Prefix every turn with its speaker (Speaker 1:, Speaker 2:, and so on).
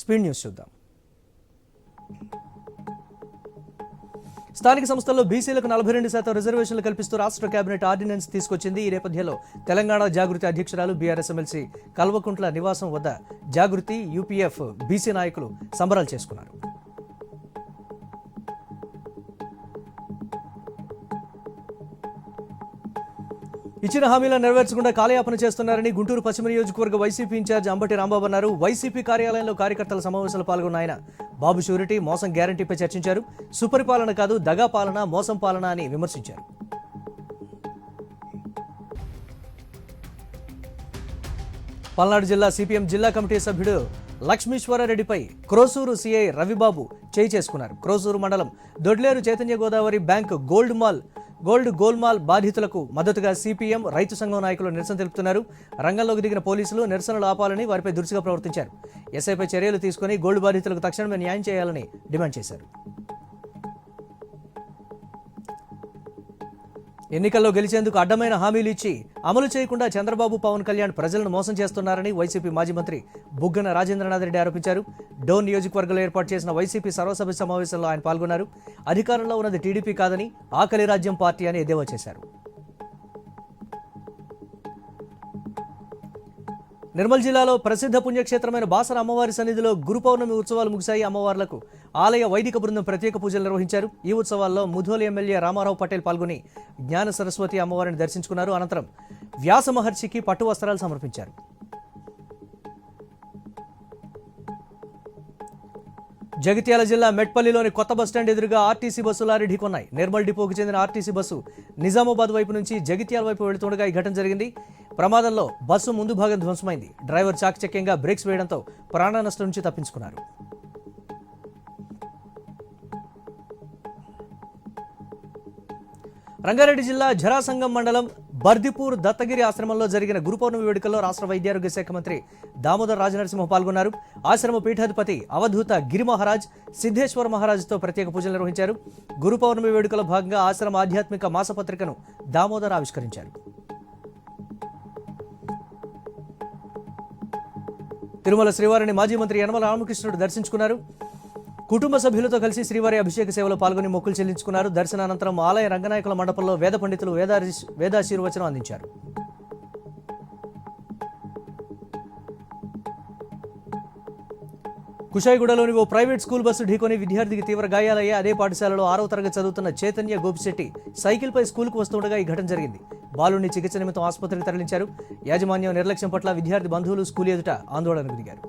Speaker 1: Speed news చూద్దాం. స్థానిక సంస్థల్లో బీసీలకు 42% రిజర్వేషన్లు కల్పిస్తూ రాష్ట్ర కేబినెట్ ఆర్డినెన్స్ తీసుకొచ్చింది. ఈ నేపథ్యంలో తెలంగాణ జాగృతి అధ్యక్షురాలు బీఆర్ఎస్ ఎమ్మెల్సీ కల్వకుంట్ల నివాసం వద్ద జాగృతి, యూపీఎఫ్, బీసీ నాయకులు సంబరాలు చేసుకున్నారు. ఇచ్చిన హామీలను నెరవేర్చకుండా కాలయాపన చేస్తున్నారని గుంటూరు పశ్చిమ నియోజకవర్గ వైసీపీ ఇన్ఛార్జ్ అంబటి రాంబాబు అన్నారు. వైసీపీ కార్యాలయంలో కార్యకర్తల సమావేశంలో పాల్గొన్న ఆయన బాబు షూరిటీ, మోసం గ్యారంటీపై చర్చించారు. సుపరిపాలన కాదు, దగా పాలన, మోసం పాలన అని విమర్శించారు. పల్నాడు జిల్లా సిపిఎం జిల్లా కమిటీ సభ్యుడు లక్ష్మీశ్వరరెడ్డిపై క్రోసూరు సిఐ రవిబాబు చేయి చేసుకున్నారు. క్రోసూరు మండలం దొడ్లేరు చైతన్య గోదావరి బ్యాంక్ గోల్మాల్ బాధితులకు మద్దతుగా సిపిఎం రైతు సంఘం నాయకులు నిరసన తెలుపుతున్నారు. రంగంలోకి దిగిన పోలీసులు నిరసనలు ఆపాలని, వారిపై దురుసుగా ప్రవర్తించారు. ఎస్ఐపై చర్యలు తీసుకుని గోల్డ్ బాధితులకు తక్షణమే న్యాయం చేయాలని డిమాండ్ చేశారు. ఎన్నికల్లో గెలిచేందుకు అడ్డమైన హామీలు ఇచ్చి అమలు చేయకుండా చంద్రబాబు, పవన్ కళ్యాణ్ ప్రజలను మోసం చేస్తున్నారని వైసీపీ మాజీ మంత్రి బుగ్గన రాజేంద్రనాథ్ రెడ్డి ఆరోపించారు. డోన్ నియోజకవర్గంలో ఏర్పాటు చేసిన వైసీపీ సర్వసభ్య సమావేశంలో ఆయన పాల్గొన్నారు. అధికారంలో ఉన్నది టీడీపీ కాదని, ఆకలి రాజ్యం పార్టీ అని ఎద్దేవా చేశారు. నిర్మల్ జిల్లాలో ప్రసిద్ధ పుణ్యక్షేత్రమైన బాసర అమ్మవారి సన్నిధిలో గురు పౌర్ణమి ఉత్సవాలు ముగిశాయి. అమ్మవార్లకు ఆలయ వైదిక బృందం ప్రత్యేక పూజలు నిర్వహించారు. ఈ ఉత్సవాల్లో ముధోలి ఎమ్మెల్యే రామారావు పటేల్ పాల్గొని జ్ఞాన సరస్వతి అమ్మవారిని దర్శించుకున్నారు. అనంతరం వ్యాస మహర్షికి పట్టు వస్త్రాలు సమర్పించారు. జగిత్యాల జిల్లా మెట్పల్లిలోని కొత్త బస్టాండ్ ఎదురుగా ఆర్టీసీ బస్సు లారీ ఢీకొన్నాయి. నిర్మల్ డిపోకు చెందిన ఆర్టీసీ బస్సు నిజామాబాద్ వైపు నుంచి జగిత్యాల వైపు వెళుతుండగా ఈ ఘటన జరిగింది. ప్రమాదంలో బస్సు ముందు భాగం ధ్వంసమైంది. డ్రైవర్ చాకచక్యంగా బ్రేక్స్ వేయడంతో ప్రాణ నష్టం నుంచి తప్పించుకున్నారు. రంగారెడ్డి జిల్లా జరాసంగం మండలం బర్దిపూర్ దత్తగిరి ఆశ్రమంలో జరిగిన గురు పౌర్ణమి వేడుకల్లో రాష్ట్ర వైద్యారోగ్య శాఖ మంత్రి దామోదర్ రాజనరసింహ పాల్గొన్నారు. ఆశ్రమ పీఠాధిపతి అవధూత గిరి మహారాజ్, సిద్ధేశ్వర మహారాజ్తో ప్రత్యేక పూజలు నిర్వహించారు. గురు పౌర్ణమి వేడుకలో భాగంగా ఆశ్రమ ఆధ్యాత్మిక మాసపత్రికను దామోదర్ ఆవిష్కరించారు. తిరుమల శ్రీవారిని మాజీ మంత్రి యనమల రామకృష్ణుడు దర్శించుకున్నారు. కుటుంబ సభ్యులతో కలిసి శ్రీవారి అభిషేక సేవలో పాల్గొని మొక్కులు చెల్లించుకున్నారు. దర్శనానంతరం ఆలయ రంగనాయకుల మండపంలో వేద పండితులు వేదాశీర్వచనం అందించారు. కుషాయిగూడలోని ఓ ప్రైవేట్ స్కూల్ బస్సు ఢీకొని విద్యార్థికి తీవ్ర గాయాలయ్యాయి. అదే పాఠశాలలో 6వ తరగతి చదువుతున్న చైతన్య గోపిశెట్టి సైకిల్పై స్కూల్కు వస్తుండగా ఈ ఘటన జరిగింది. బాలుడిని చికిత్స నిమిత్తం ఆసుపత్రికి తరలించారు. యాజమాన్యం నిర్లక్ష్యం పట్ల విద్యార్థి బంధువులు స్కూల్ ఎదుట ఆందోళనకు దిగారు.